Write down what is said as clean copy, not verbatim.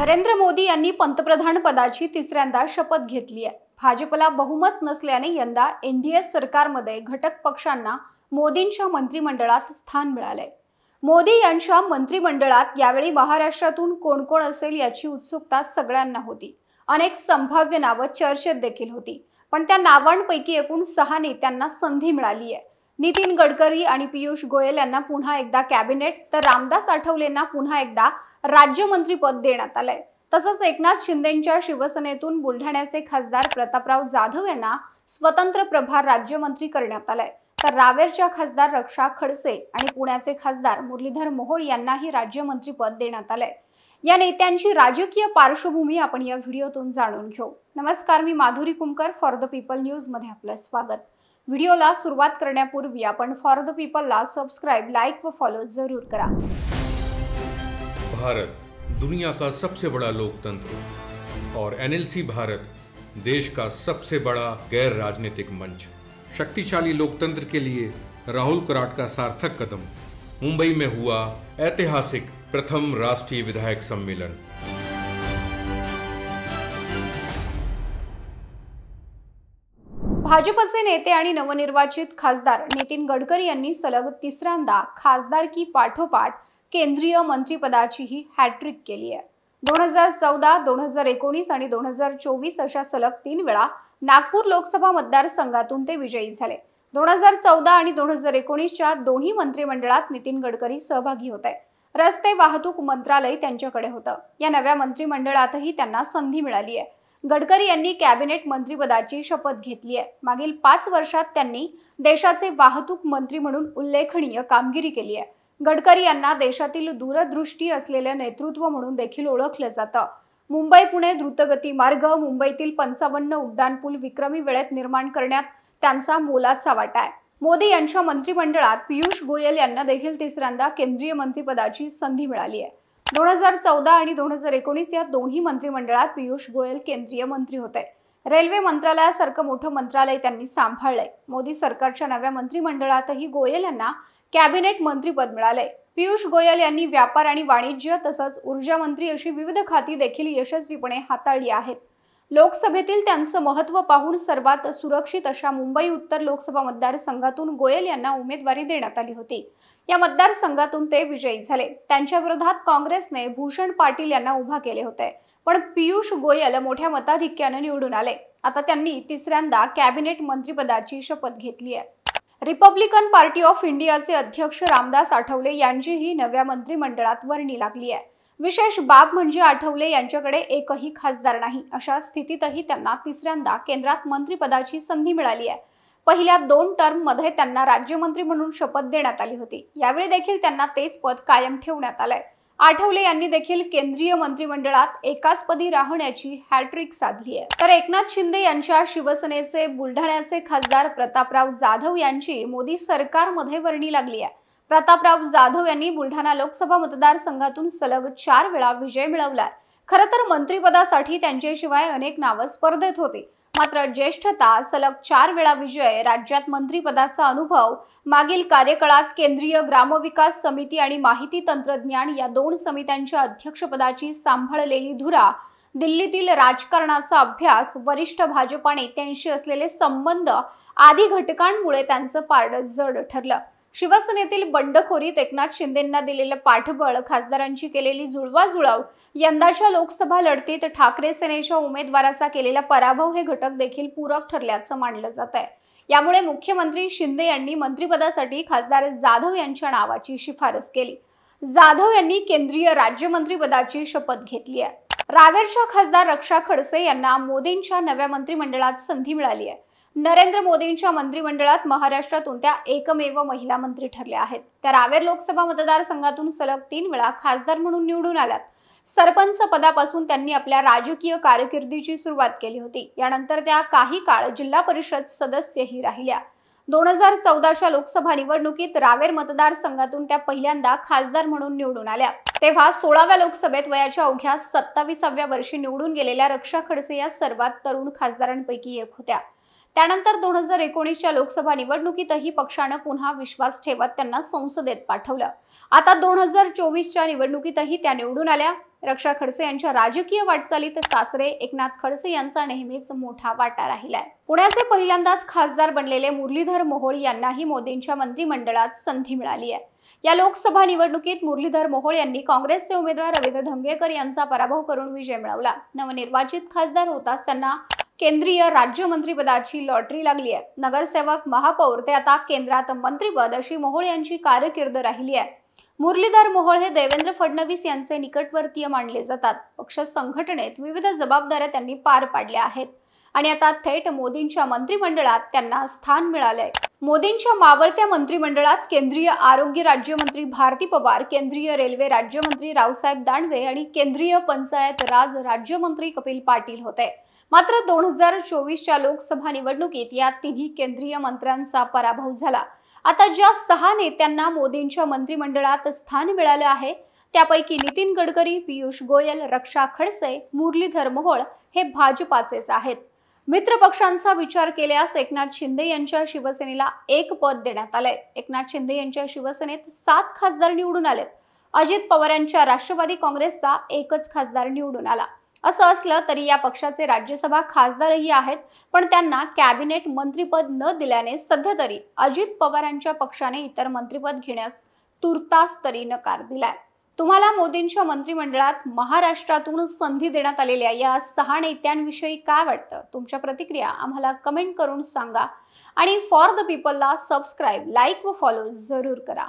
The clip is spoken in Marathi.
नरेंद्र मोदी यांनी पंतप्रधान पदाची तिसऱ्यांदा शपथ घेतली आहे। भाजपला बहुमत नसल्याने यंदा एनडीए सरकारमध्ये घटक पक्षांना मोदींच्या मंत्रिमंडळात स्थान मिळाले। मोदी यांच्या मंत्रिमंडळात यावेळी महाराष्ट्रातून कोण कोण असेल याची उत्सुकता सगळ्यांना होती। अनेक संभाव्य नावे चर्चेत देखील होती, पण त्या नावांपैकी एकूण 6 नेत्यांना संधी मिळाली आहे। नितीन गडकरी आणि पीयूष गोयल यांना पुन्हा एकदा कॅबिनेट, तर रामदास आठवलेंना पुन्हा एकदा राज्यमंत्रीपद देण्यात आलंय। तसंच एकनाथ शिंदेंच्या शिवसेनेतून बुलढाण्याचे खासदार प्रतापराव जाधव यांना स्वतंत्र प्रभार राज्यमंत्री करण्यात आलंय, तर रावेरच्या खासदार रक्षा खडसे आणि पुण्याचे खासदार मुरलीधर मोहोळ यांनाही राज्यमंत्रीपद देण्यात आलंय। या नेत्यांची राजकीय पार्श्वभूमी आपण या व्हिडिओतून जाणून घेऊ। नमस्कार, मी Madhuri Kumkar, for the people news मध्ये आपलं स्वागत। व्हिडिओला सुरुवात करण्यापूर्वी आपण फॉर द पीपलला सबस्क्राइब, लाइक व फॉलो जरूर करा। भारत दुनिया का सबसे बड़ा लोकतंत्र और एनएलसी भारत देश का सबसे बड़ा गैर राजनीतिक मंच। शक्तिशाली लोकतंत्र के लिए राहुल कराट का सार्थक कदम। मुंबई में हुआ ऐतिहासिक प्रथम राष्ट्रीय विधायक सम्मेलन। भाजपचे नेते आणि नवनिर्वाचित खासदार नितीन गडकरी यांनी सलग तिसऱ्यांदा खासदारकी पाठोपाठ केंद्रीय मंत्रिपदाचीही हॅट्रिक केली आहे। 2014, 2019 आणि 2024 अशा सलग 3 वेळा नागपूर लोकसभा मतदारसंघातून ते विजयी झाले। 2014 आणि 2019च्या दोन्ही मंत्रिमंडळात नितीन गडकरी सहभागी होते। रस्ते वाहतूक मंत्रालय त्यांच्याकडे होतं। या नव्या मंत्रिमंडळातही त्यांना संधी मिळाली आहे। गडकरी यांनी कॅबिनेट मंत्रिपदाची शपथ घेतली आहे। मागील 5 वर्षात त्यांनी देशाचे वाहतूक मंत्री म्हणून उल्लेखनीय कामगिरी केली आहे। गडकरी यांना देशातील दूरदृष्टी असलेले नेतृत्व म्हणून देखील ओळखलं जातं। मुंबई पुणे द्रुतगती मार्ग, मुंबईतील 55 उड्डाणपूल विक्रमी वेळेत निर्माण करण्यात त्यांचा मोलाचा वाटा आहे। मोदी यांच्या मंत्रिमंडळात पीयूष गोयल यांना देखील तिसऱ्यांदा केंद्रीय मंत्रिपदाची संधी मिळाली आहे। 2014 आणि 2019 या दोन्ही मंत्रिमंडळात पीयूष गोयल केंद्रीय मंत्री होते। रेल्वे मंत्रालयासारखं मोठं मंत्रालय त्यांनी सांभाळलंय। मोदी सरकारच्या नव्या मंत्रिमंडळातही गोयल यांना कॅबिनेट मंत्रीपद मिळाले। पीयूष गोयल यांनी व्यापार आणि वाणिज्य तसंच ऊर्जा मंत्री अशी विविध खाती देखील यशस्वीपणे हाताळली आहेत। लोकसभेतील त्यांचं महत्त्व पाहून सर्वात सुरक्षित अशा मुंबई उत्तर लोकसभा मतदारसंघातून गोयल यांना उमेदवारी देण्यात आली होती। या मतदारसंघातून ते विजयी झाले। त्यांच्या विरोधात काँग्रेसने भूषण पाटील यांना उभा केले होते, पण पीयूष गोयल मोठ्या मताधिक्याने निवडून आले। आता त्यांनी तिसऱ्यांदा कॅबिनेट मंत्रिपदाची शपथ घेतली आहे। रिपब्लिकन पार्टी ऑफ इंडियाचे अध्यक्ष रामदास आठवले यांचीही नव्या मंत्रिमंडळात वर्णी लागली आहे। विशेष बाब म्हणजे आठवले यांच्याकडे एकही खासदार नाही, अशा स्थितीतही त्यांना तिसऱ्यांदा केंद्रात मंत्रिपदाची संधी मिळाली आहे। पहिल्या 2 टर्ममध्ये त्यांना राज्यमंत्री म्हणून शपथ देण्यात आली होती। यावेळी देखील त्यांना तेच पद कायम ठेवण्यात आलंय। आठवले यांनी देखील केंद्रीय मंत्रिमंडळात एकाच पदी राहण्याची हॅट्रिक साधली आहे। तर एकनाथ शिंदे यांच्या शिवसेनेचे बुलढाण्याचे खासदार प्रतापराव जाधव यांची मोदी सरकारमध्ये वर्णी लागली आहे। प्रतापराव जाधव यांनी बुलढाणा लोकसभा मतदारसंघातून सलग 4 वेळा विजय मिळवलाय। खरं तर मंत्रिपदासाठी त्यांच्याशिवाय अनेक नावं स्पर्धेत होती, मात्र ज्येष्ठता, सलग 4 वेळा विजय, राज्यात मंत्रिपदाचा अनुभव, मागील कार्यकाळात केंद्रीय ग्रामविकास समिती आणि माहिती तंत्रज्ञान या 2 समित्यांच्या अध्यक्षपदाची सांभाळलेली धुरा, दिल्लीतील राजकारणाचा अभ्यास, वरिष्ठ भाजपा नेत्यांशी असलेले संबंध आदी घटकांमुळे त्यांचं पारडं जड ठरलं। शिवसेनेतील बंडखोरीत एकनाथ शिंदेंना दिलेलं पाठबळ, खासदारांची केलेली जुळवाजुळव, यंदाच्या लोकसभा लढतीत ठाकरे सेनेच्या उमेदवाराचा केलेला पराभव हे घटक देखील पूरक ठरल्याचं मानलं जात आहे। यामुळे मुख्यमंत्री शिंदे यांनी मंत्रिपदासाठी खासदार जाधव यांच्या नावाची शिफारस केली। जाधव यांनी केंद्रीय राज्यमंत्रीपदाची शपथ घेतली आहे। रावेरच्या खासदार रक्षा खडसे यांना मोदींच्या नव्या मंत्रिमंडळात संधी मिळाली आहे। नरेंद्र मोदींच्या मंत्रिमंडळात महाराष्ट्रातून त्या एकमेव महिला मंत्री ठरल्या आहेत। त्या रावेर लोकसभा मतदारसंघातून सलग 3 वेळा खासदार म्हणून निवडून आल्यात। सरपंच पदापासून त्यांनी आपल्या राजकीय कारकिर्दीची सुरुवात केली होती। यानंतर त्या काही काळ जिल्हा परिषद सदस्यही राहिल्या। 2014च्या लोकसभा निवडणुकीत रावेर मतदारसंघातून त्या पहिल्यांदा खासदार म्हणून निवडून आल्या। तेव्हा 16व्या लोकसभेत वयाच्या अवघ्या 27व्या वर्षी निवडून गेलेल्या रक्षा खडसे या सर्वात तरुण खासदारांपैकी एक होत्या। त्यानंतर 2019च्या लोकसभा निवडणुकीतही पक्षानं पुन्हा विश्वास ठेवत त्यांना संसदेत पाठवलं. आता 2024च्या निवडणुकीतही त्या निवडून आल्या. रक्षा खडसे यांच्या राजकीय वाटचालीत सासरे एकनाथ खडसे यांचा नेहमीच मोठा वाटा राहिलाय. पुण्याचे पहिल्यांदाच खासदार बनलेले मुरलीधर मोहोळ यांनाही मोदींच्या मंत्रिमंडळात संधी मिळाली आहे. या लोकसभा निवडणुकीत मुरलीधर मोहोळ यांनी काँग्रेसचे उमेदवार रवींद्र धंगेकर यांचा पराभव करून विजय मिळवला. नवनिर्वाचित खासदार होताच त्यांना केंद्रीय राज्यमंत्रीपदाची लॉटरी लागली आहे. नगरसेवक, महापौर ते आता केंद्रात मंत्रीपद अशी मोहोळ यांची कारकीर्द राहिली आहे. मुरलीधर मोहोळ हे देवेंद्र फडणवीस यांचे निकटवर्तीय मानले जातात. पक्ष संघटनेत विविध जबाबदाऱ्या त्यांनी पार पाडल्या आहेत आणि आता थेट मोदींच्या मंत्रिमंडळात त्यांना स्थान मिळालंय. मोदींच्या मावळत्या मंत्रिमंडळात केंद्रीय आरोग्य राज्यमंत्री भारती पवार, केंद्रीय रेल्वे राज्यमंत्री रावसाहेब दानवे आणि केंद्रीय पंचायत राज राज्यमंत्री कपिल पाटील होते. मात्र 2024च्या लोकसभा निवडणुकीत या तिन्ही केंद्रीय मंत्र्यांचा पराभव झाला. आता ज्या 6 नेत्यांना मोदींच्या मंत्रिमंडळात स्थान मिळाले आहे त्यापैकी नितीन गडकरी, पीयूष गोयल, रक्षा खडसे, मुरलीधर मोहोळ हे भाजपाचेच आहेत. मित्र पक्षांचा विचार केल्यास एकनाथ शिंदे यांच्या शिवसेनेला 1 पद देण्यात आलंय. एकनाथ शिंदे यांच्या शिवसेनेत 7 खासदार निवडून आलेत. अजित पवार यांच्या राष्ट्रवादी काँग्रेसचा 1च खासदार निवडून आला. असं असलं तरी या पक्षाचे राज्यसभा खासदारही आहेत, पण त्यांना कॅबिनेट मंत्रिपद न दिल्याने सध्या तरी अजित पवारांच्या पक्षाने इतर मंत्रिपद घेण्यास तुर्तास तरी नकार दिलाय. तुम्हाला मोदींच्या मंत्रिमंडळात महाराष्ट्रातून संधी देण्यात आलेल्या या 6 नेत्यांविषयी काय वाटतं? तुमच्या प्रतिक्रिया आम्हाला कमेंट करून सांगा आणि फॉर द पीपलला सबस्क्राईब, लाईक व फॉलो जरूर करा.